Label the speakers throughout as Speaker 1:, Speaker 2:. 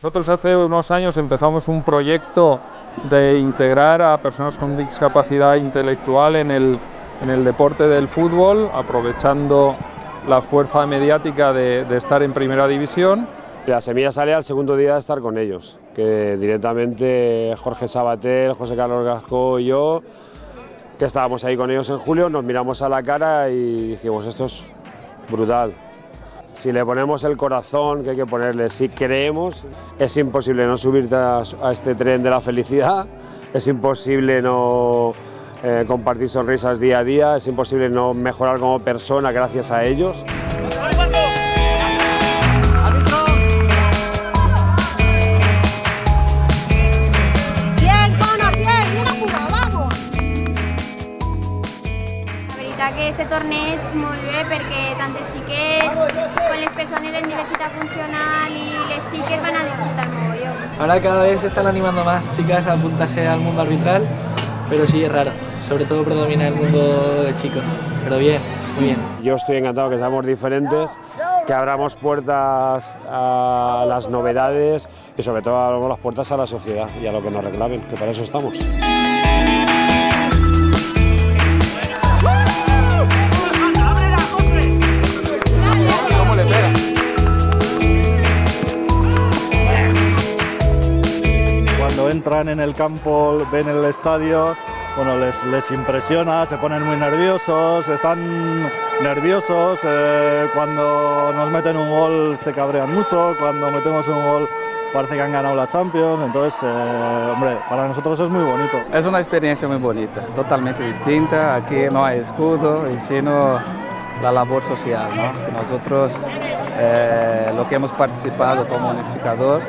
Speaker 1: Nosotros hace unos años empezamos un proyecto de integrar a personas con discapacidad intelectual en el deporte del fútbol, aprovechando la fuerza mediática de estar en primera división.
Speaker 2: La semilla sale al segundo día de estar con ellos, que directamente Jorge Sabater, José Carlos Gasco y yo, que estábamos ahí con ellos en julio, nos miramos a la cara y dijimos, esto es brutal. Si le ponemos el corazón que hay que ponerle, si creemos, es imposible no subirte a este tren de la felicidad, es imposible no compartir sonrisas día a día, es imposible no mejorar como persona gracias a ellos.
Speaker 3: Aquest torneig molt bé perquè tant els xiquets com les persones de diversidad funcional y les chicas van a disfrutar mogollón.
Speaker 4: Ahora cada vez se están animando más chicas a apuntarse al mundo arbitral, pero sí es raro, sobre todo predomina el mundo de chicos, pero bien, muy bien.
Speaker 2: Yo estoy encantado que seamos diferentes, que abramos puertas a las novedades y sobre todo abramos las puertas a la sociedad y a lo que nos reclamen, que para eso estamos.
Speaker 5: Cuando entran en el campo, ven el estadio, bueno, les impresiona, se ponen muy nerviosos, están nerviosos, cuando nos meten un gol se cabrean mucho, cuando metemos un gol parece que han ganado la Champions, entonces, hombre, para nosotros es muy bonito.
Speaker 6: Es una experiencia muy bonita, totalmente distinta, aquí no hay escudo, sino la labor social, ¿no? Nosotros, lo que hemos participado como unificador,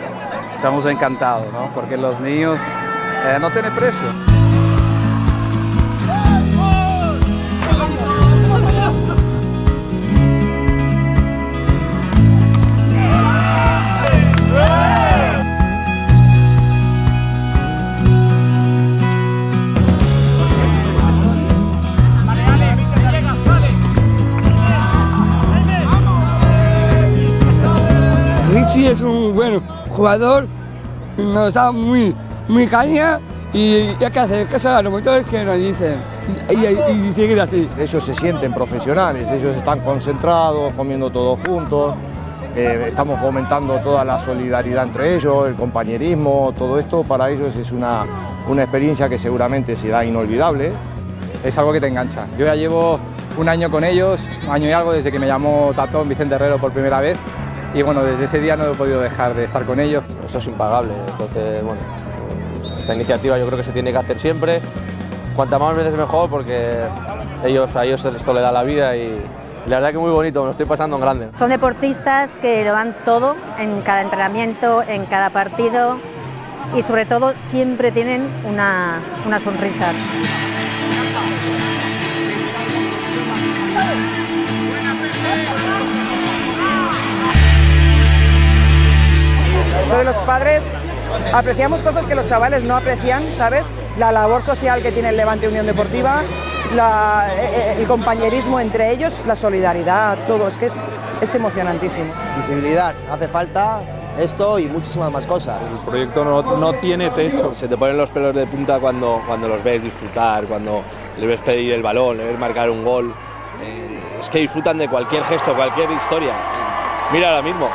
Speaker 6: estamos encantados, ¿no? Porque los niños no tienen precio.
Speaker 7: Richie es un buen jugador, nos da muy caña y hay que hacer caso a los motores que nos dicen y seguir así.
Speaker 8: Ellos se sienten profesionales, ellos están concentrados, comiendo todos juntos, estamos fomentando toda la solidaridad entre ellos, el compañerismo, todo esto para ellos es una experiencia que seguramente será inolvidable.
Speaker 9: Es algo que te engancha. Yo ya llevo un año con ellos, un año y algo desde que me llamó Tatón Vicente Herrero por primera vez. Y bueno, desde ese día no he podido dejar de estar con ellos.
Speaker 10: Esto es impagable, entonces bueno, esta iniciativa yo creo que se tiene que hacer siempre, cuantas más veces mejor porque a ellos esto le da la vida y la verdad que muy bonito, me lo estoy pasando en grande.
Speaker 11: Son deportistas que lo dan todo en cada entrenamiento, en cada partido y sobre todo siempre tienen una sonrisa.
Speaker 12: Todos los padres apreciamos cosas que los chavales no aprecian, ¿sabes? La labor social que tiene el Levante Unión Deportiva, el compañerismo entre ellos, la solidaridad, todo, es que es emocionantísimo.
Speaker 8: Visibilidad, hace falta esto y muchísimas más cosas.
Speaker 1: El proyecto no tiene techo.
Speaker 10: Se te ponen los pelos de punta cuando los ves disfrutar, cuando le ves pedir el balón, le ves marcar un gol. Es que disfrutan de cualquier gesto, cualquier historia. Mira ahora mismo,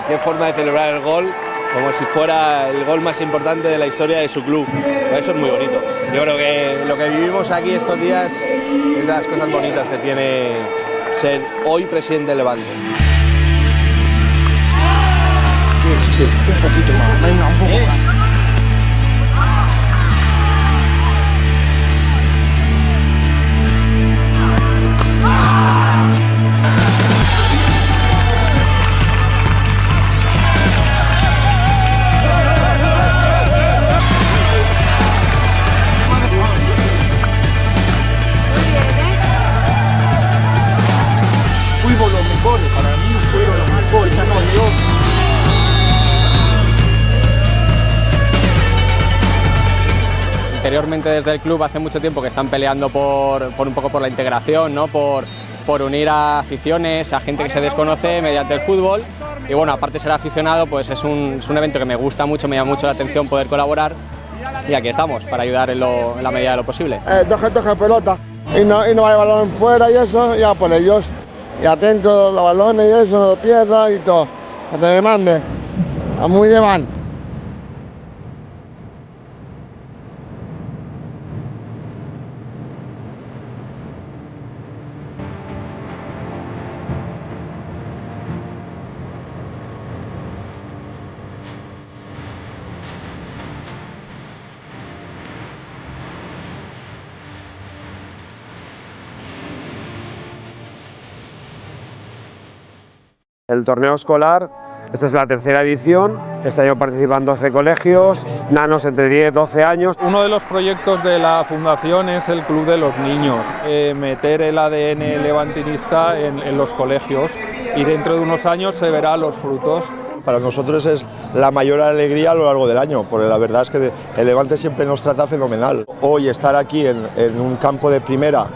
Speaker 10: qué forma de celebrar el gol, como si fuera el gol más importante de la historia de su club. Eso es muy bonito. Yo creo que lo que vivimos aquí estos días es de las cosas bonitas que tiene ser hoy presidente del Levante.
Speaker 8: Un poquito más, venga, un poco más.
Speaker 7: Fuimos los mejores, para mí fueron los mejores, ya no dio.
Speaker 6: Interiormente desde el club hace mucho tiempo que están peleando por un poco por la integración, ¿no? por unir a aficiones, a gente que se desconoce mediante el fútbol
Speaker 13: y bueno, aparte de ser aficionado, pues es un evento que me gusta mucho, me llama mucho la atención poder colaborar y aquí estamos para ayudar en la medida de lo posible.
Speaker 8: Toque pelota y no hay balón fuera y eso, ya por ellos. Y atento a los balones y eso, no lo pierdas y todo. Que te demande. A muy de van.
Speaker 2: El torneo escolar, esta es la tercera edición, este año participan 12 colegios, nanos entre 10 y 12 años.
Speaker 1: Uno de los proyectos de la Fundación es el Club de los Niños, meter el ADN levantinista en los colegios y dentro de unos años se verán los frutos.
Speaker 14: Para nosotros es la mayor alegría a lo largo del año, porque la verdad es que el Levante siempre nos trata fenomenal. Hoy estar aquí en un campo de primera,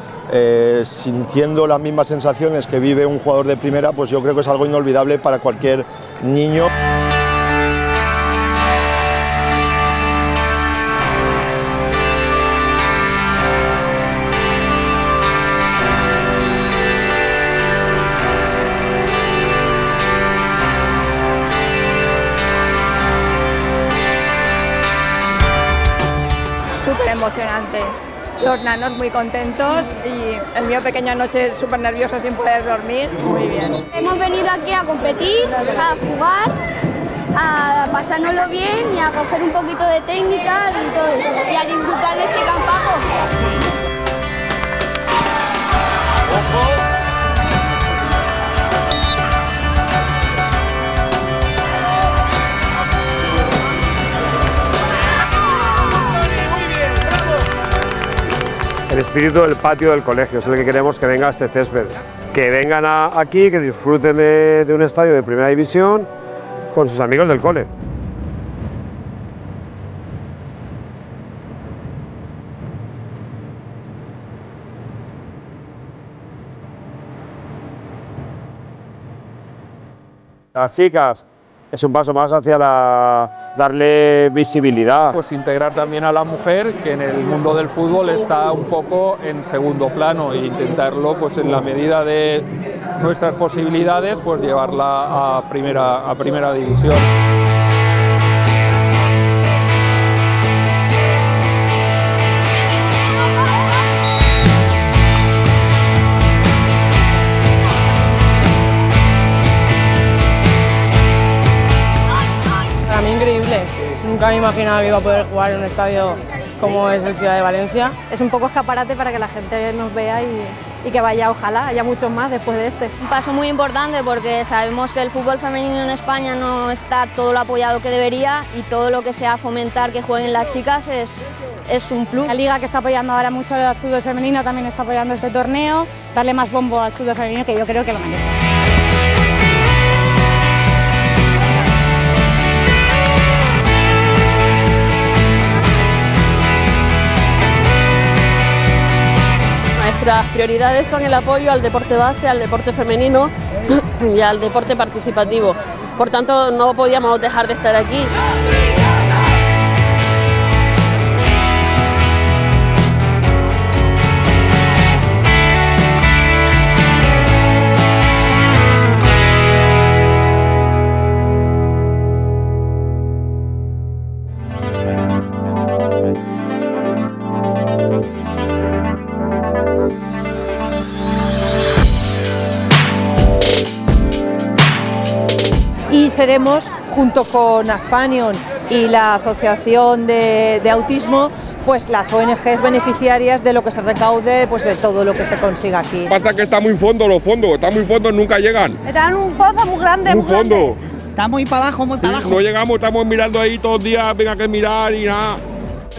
Speaker 14: sintiendo las mismas sensaciones que vive un jugador de primera, pues yo creo que es algo inolvidable para cualquier niño.
Speaker 15: Súper emocionante. Los nanos muy contentos y el mío pequeño anoche súper nervioso sin poder dormir. Muy bien.
Speaker 3: Hemos venido aquí a competir, a jugar, a pasárnoslo bien y a coger un poquito de técnica y todo eso. Y a disfrutar de este campajo.
Speaker 2: El espíritu del patio del colegio es el que queremos que venga a este césped. Que vengan aquí, que disfruten de un estadio de primera división con sus amigos del cole. Las chicas, es un paso más hacia darle visibilidad.
Speaker 1: Pues integrar también a la mujer, que en el mundo del fútbol está un poco en segundo plano, e intentarlo pues en la medida de nuestras posibilidades pues llevarla a primera división.
Speaker 16: Para mí increíble, nunca me imaginaba que iba a poder jugar en un estadio como es el Ciudad de Valencia.
Speaker 11: Es un poco escaparate para que la gente nos vea y que vaya, ojalá, haya muchos más después de este.
Speaker 3: Un paso muy importante porque sabemos que el fútbol femenino en España no está todo lo apoyado que debería y todo lo que sea fomentar que jueguen las chicas es un plus.
Speaker 17: La liga que está apoyando ahora mucho al fútbol femenino también está apoyando este torneo, darle más bombo al fútbol femenino que yo creo que lo merece.
Speaker 18: Nuestras prioridades son el apoyo al deporte base, al deporte femenino y al deporte participativo. Por tanto, no podíamos dejar de estar aquí.
Speaker 12: Y seremos, junto con Aspanion y la Asociación de Autismo, pues las ONGs beneficiarias de lo que se recaude, pues de todo lo que se consiga aquí.
Speaker 19: Pasa que está muy fondo los fondos, están muy fondos, nunca llegan.
Speaker 20: Están en un pozo muy grande,
Speaker 19: muy fondo.
Speaker 20: Está muy para abajo, muy para abajo.
Speaker 19: No llegamos, estamos mirando ahí todos los días, venga que mirar y nada.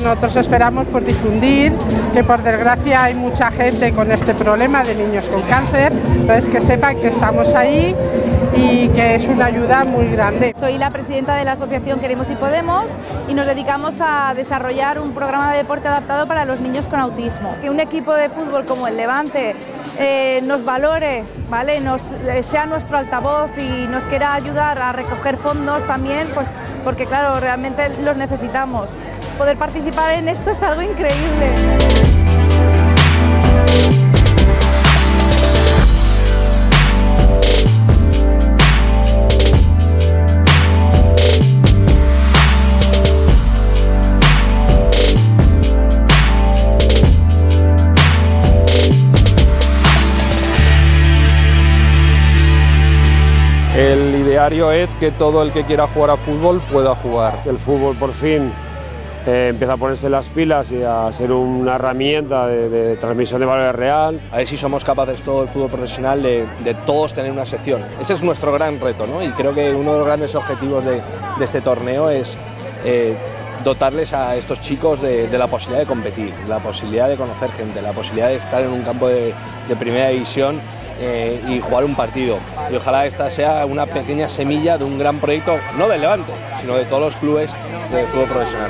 Speaker 21: Nosotros esperamos por difundir que por desgracia hay mucha gente con este problema de niños con cáncer, entonces que sepan que estamos ahí y que es una ayuda muy grande.
Speaker 22: Soy la presidenta de la asociación Queremos y Podemos y nos dedicamos a desarrollar un programa de deporte adaptado para los niños con autismo. Que un equipo de fútbol como el Levante nos valore, ¿vale? Sea nuestro altavoz y nos quiera ayudar a recoger fondos también, pues porque claro, realmente los necesitamos. Poder participar en esto es algo increíble.
Speaker 1: El ideario es que todo el que quiera jugar a fútbol pueda jugar.
Speaker 2: El fútbol por fin empieza a ponerse las pilas y a ser una herramienta de transmisión de valores real.
Speaker 10: A ver si somos capaces todo el fútbol profesional de todos tener una sección. Ese es nuestro gran reto, ¿no? Y creo que uno de los grandes objetivos de este torneo es dotarles a estos chicos de la posibilidad de competir, la posibilidad de conocer gente, la posibilidad de estar en un campo de primera división y jugar un partido. Y ojalá esta sea una pequeña semilla de un gran proyecto, no del Levante, sino de todos los clubes de fútbol profesional.